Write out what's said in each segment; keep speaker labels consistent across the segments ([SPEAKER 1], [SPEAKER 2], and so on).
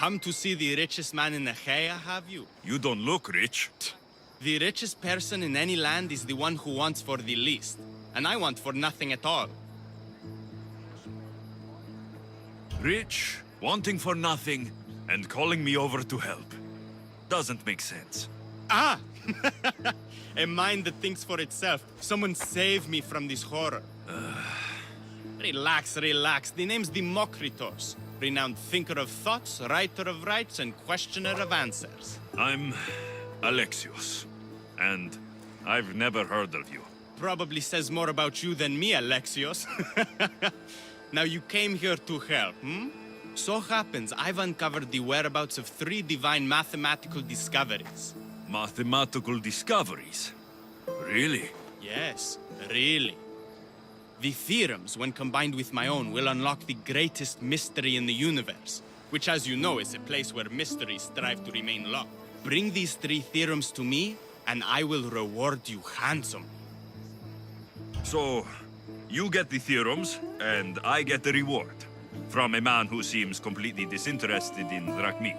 [SPEAKER 1] Come to see the richest man in Achaea, have you?
[SPEAKER 2] You don't look rich.
[SPEAKER 1] The richest person in any land is the one who wants for the least. And I want for nothing at all.
[SPEAKER 2] Rich, wanting for nothing, and calling me over to help. Doesn't make sense.
[SPEAKER 1] Ah! A mind that thinks for itself. Someone save me from this horror. Relax, relax. The name's Demokritos. Renowned thinker of thoughts, writer of rights, and questioner of answers.
[SPEAKER 2] I'm Alexios, and I've never heard of you.
[SPEAKER 1] Probably says more about you than me, Alexios. Now you came here to help, hmm? So happens I've uncovered the whereabouts of 3 divine mathematical discoveries.
[SPEAKER 2] Mathematical discoveries? Really?
[SPEAKER 1] Yes, really. The theorems, when combined with my own, will unlock the greatest mystery in the universe, which, as you know, is a place where mysteries strive to remain locked. Bring these 3 theorems to me, and I will reward you handsomely.
[SPEAKER 2] So, you get the theorems, and I get the reward. From a man who seems completely disinterested in drachmi.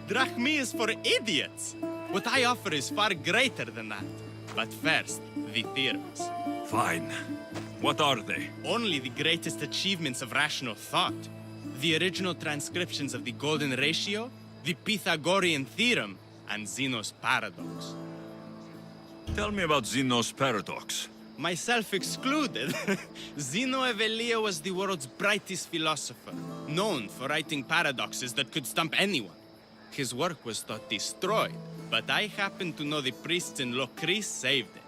[SPEAKER 1] Drachmi is for idiots! What I offer is far greater than that. But first, the theorems.
[SPEAKER 2] Fine. What are they?
[SPEAKER 1] Only the greatest achievements of rational thought. The original transcriptions of the Golden Ratio, the Pythagorean Theorem, and Zeno's Paradox.
[SPEAKER 2] Tell me about Zeno's Paradox.
[SPEAKER 1] Myself excluded. Zeno of Elea was the world's brightest philosopher, known for writing paradoxes that could stump anyone. His work was thought destroyed, but I happen to know the priests in Locris saved it.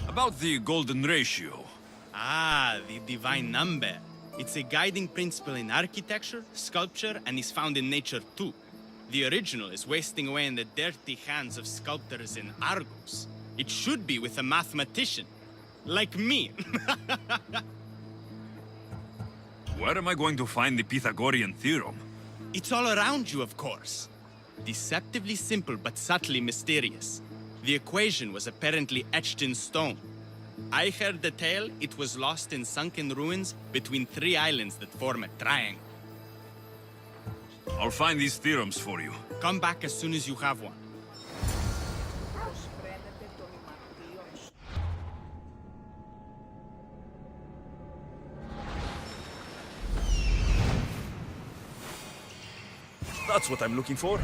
[SPEAKER 2] About the Golden Ratio.
[SPEAKER 1] Ah, the divine number. It's a guiding principle in architecture, sculpture, and is found in nature too. The original is wasting away in the dirty hands of sculptors in Argos. It should be with a mathematician. Like me.
[SPEAKER 2] Where am I going to find the Pythagorean Theorem?
[SPEAKER 1] It's all around you, of course. Deceptively simple, but subtly mysterious. The equation was apparently etched in stone. I heard the tale it was lost in sunken ruins between 3 islands that form a triangle.
[SPEAKER 2] I'll find these theorems for you.
[SPEAKER 1] Come back as soon as you have one.
[SPEAKER 2] That's what I'm looking for.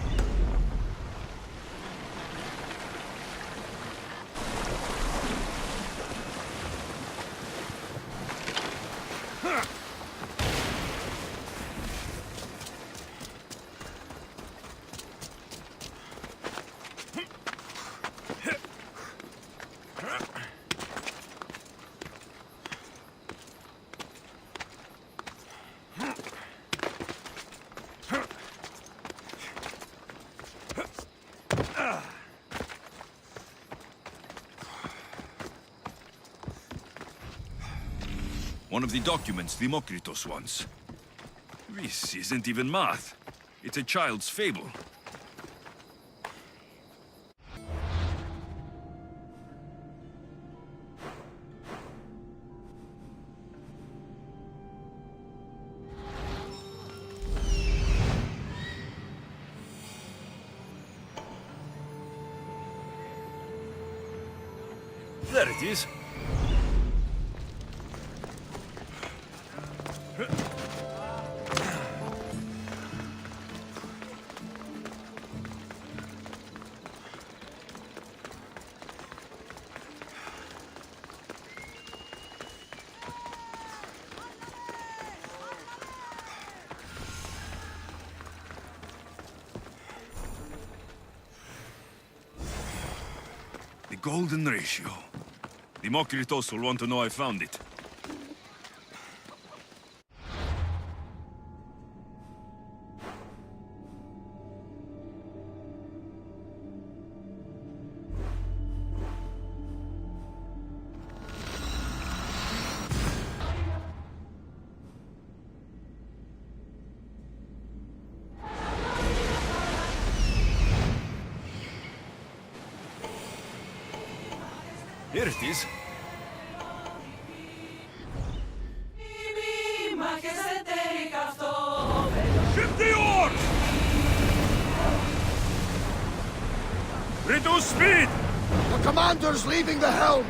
[SPEAKER 2] One of the documents Demokritos wants. This isn't even math. It's a child's fable. There it is. The Golden Ratio. Demokritos will want to know I found it. Here it is. Reduce speed!
[SPEAKER 3] The commander's leaving the helm!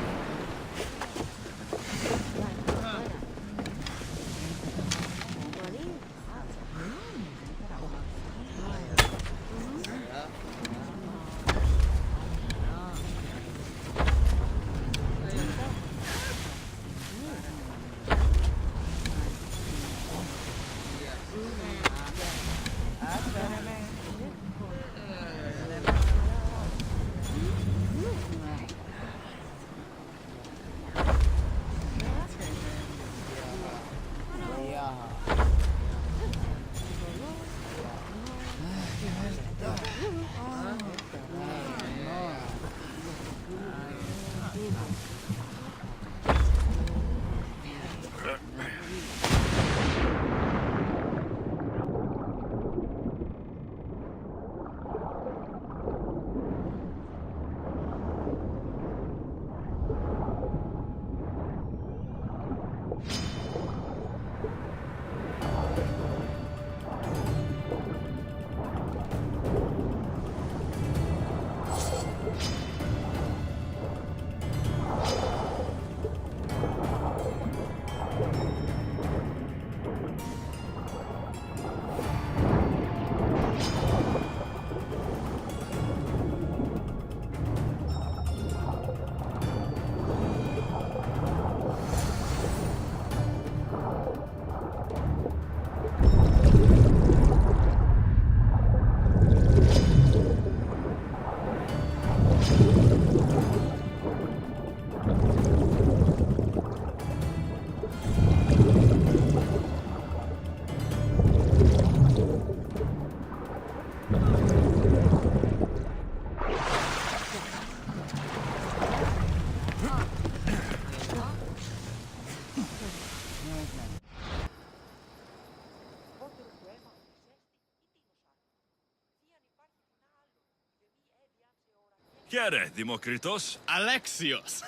[SPEAKER 2] Chiare, Dimokritos.
[SPEAKER 1] Alexios!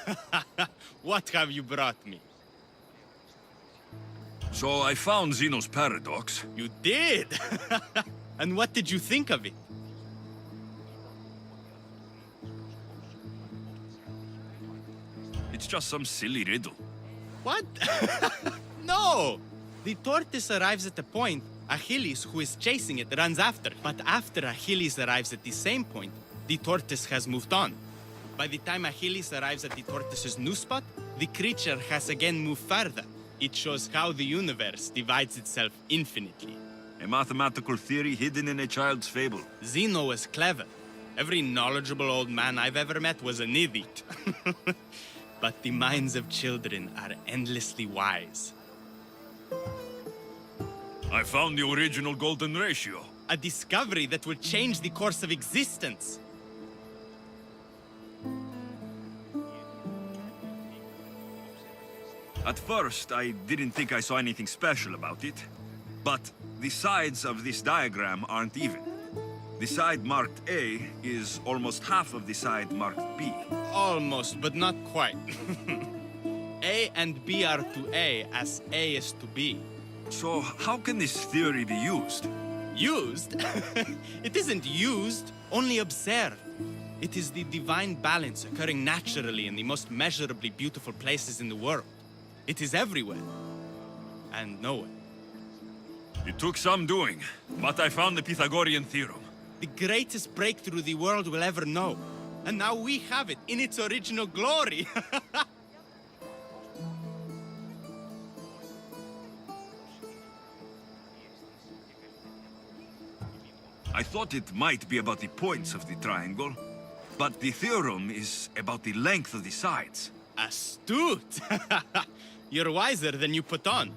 [SPEAKER 1] What have you brought me?
[SPEAKER 2] So I found Zeno's paradox.
[SPEAKER 1] You did? And what did you think of it?
[SPEAKER 2] It's just some silly riddle.
[SPEAKER 1] What? No! The tortoise arrives at the point, Achilles, who is chasing it, runs after. But after Achilles arrives at the same point, the tortoise has moved on. By the time Achilles arrives at the tortoise's new spot, the creature has again moved further. It shows how the universe divides itself infinitely.
[SPEAKER 2] A mathematical theory hidden in a child's fable.
[SPEAKER 1] Zeno was clever. Every knowledgeable old man I've ever met was an idiot. But the minds of children are endlessly wise.
[SPEAKER 2] I found the original golden ratio.
[SPEAKER 1] A discovery that will change the course of existence.
[SPEAKER 2] At first, I didn't think I saw anything special about it. But the sides of this diagram aren't even. The side marked A is almost half of the side marked B.
[SPEAKER 1] Almost, but not quite. A and B are to A as A is to B.
[SPEAKER 2] So how can this theory be used?
[SPEAKER 1] Used? It isn't used, only observed. It is the divine balance occurring naturally in the most measurably beautiful places in the world. It is everywhere. And nowhere.
[SPEAKER 2] It took some doing, but I found the Pythagorean theorem.
[SPEAKER 1] The greatest breakthrough the world will ever know. And now we have it in its original glory.
[SPEAKER 2] I thought it might be about the points of the triangle, but the theorem is about the length of the sides.
[SPEAKER 1] Astute! You're wiser than you put on.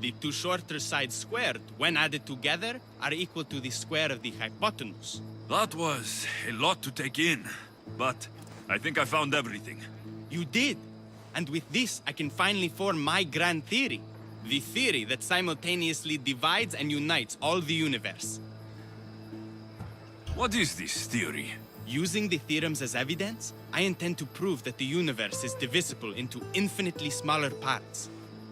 [SPEAKER 1] The two shorter sides squared, when added together, are equal to the square of the hypotenuse.
[SPEAKER 2] That was a lot to take in, but I think I found everything.
[SPEAKER 1] You did. And with this, I can finally form my grand theory. The theory that simultaneously divides and unites all the universe.
[SPEAKER 2] What is this theory?
[SPEAKER 1] Using the theorems as evidence, I intend to prove that the universe is divisible into infinitely smaller parts.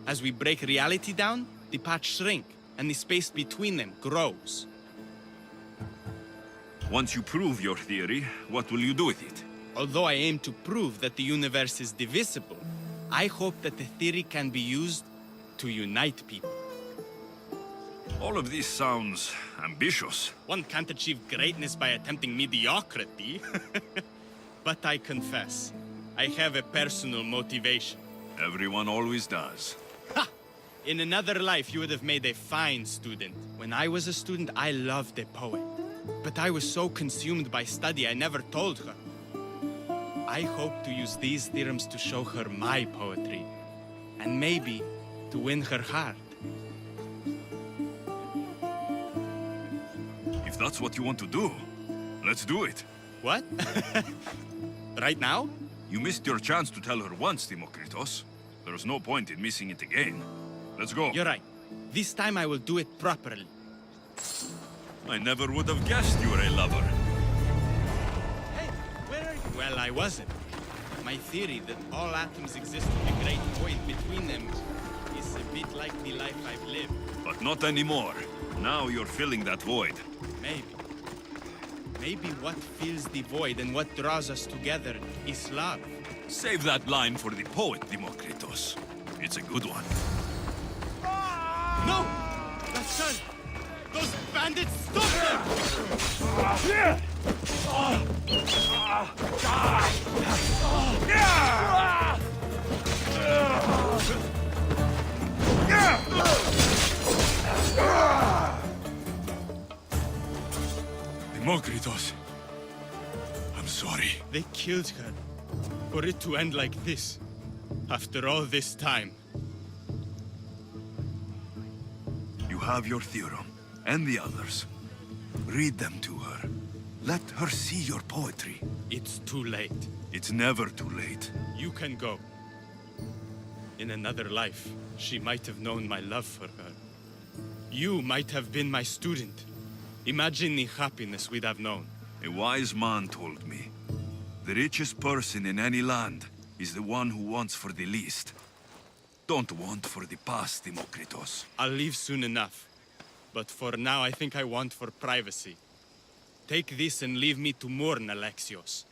[SPEAKER 1] As we break reality down, the parts shrink, and the space between them grows.
[SPEAKER 2] Once you prove your theory, what will you do with it?
[SPEAKER 1] Although I aim to prove that the universe is divisible, I hope that the theory can be used to unite people.
[SPEAKER 2] All of this sounds ambitious.
[SPEAKER 1] One can't achieve greatness by attempting mediocrity. But I confess, I have a personal motivation.
[SPEAKER 2] Everyone always does.
[SPEAKER 1] Ha! In another life, you would have made a fine student. When I was a student, I loved a poet. But I was so consumed by study, I never told her. I hope to use these theorems to show her my poetry. And maybe to win her heart.
[SPEAKER 2] If that's what you want to do, let's do it.
[SPEAKER 1] What? Right now?
[SPEAKER 2] You missed your chance to tell her once, Demokritos. There's no point in missing it again. Let's go.
[SPEAKER 1] You're right. This time I will do it properly.
[SPEAKER 2] I never would have guessed you were a lover.
[SPEAKER 1] Hey, where are you? Well, I wasn't. My theory that all atoms exist in a great void between them is a bit like the life I've lived.
[SPEAKER 2] But not anymore. Now you're filling that void.
[SPEAKER 1] Maybe. Maybe what fills the void and what draws us together is love.
[SPEAKER 2] Save that line for the poet, Demokritos. It's a good one.
[SPEAKER 1] No! That's done! Those bandits, stop them!
[SPEAKER 2] Demokritos, I'm sorry.
[SPEAKER 1] They killed her. For it to end like this. After all this time.
[SPEAKER 2] You have your theorem, and the others. Read them to her. Let her see your poetry.
[SPEAKER 1] It's too late.
[SPEAKER 2] It's never too late.
[SPEAKER 1] You can go. In another life, she might have known my love for her. You might have been my student. Imagine the happiness we'd have known.
[SPEAKER 2] A wise man told me, the richest person in any land is the one who wants for the least. Don't want for the past, Demokritos.
[SPEAKER 1] I'll leave soon enough. But for now, I think I want for privacy. Take this and leave me to mourn, Alexios.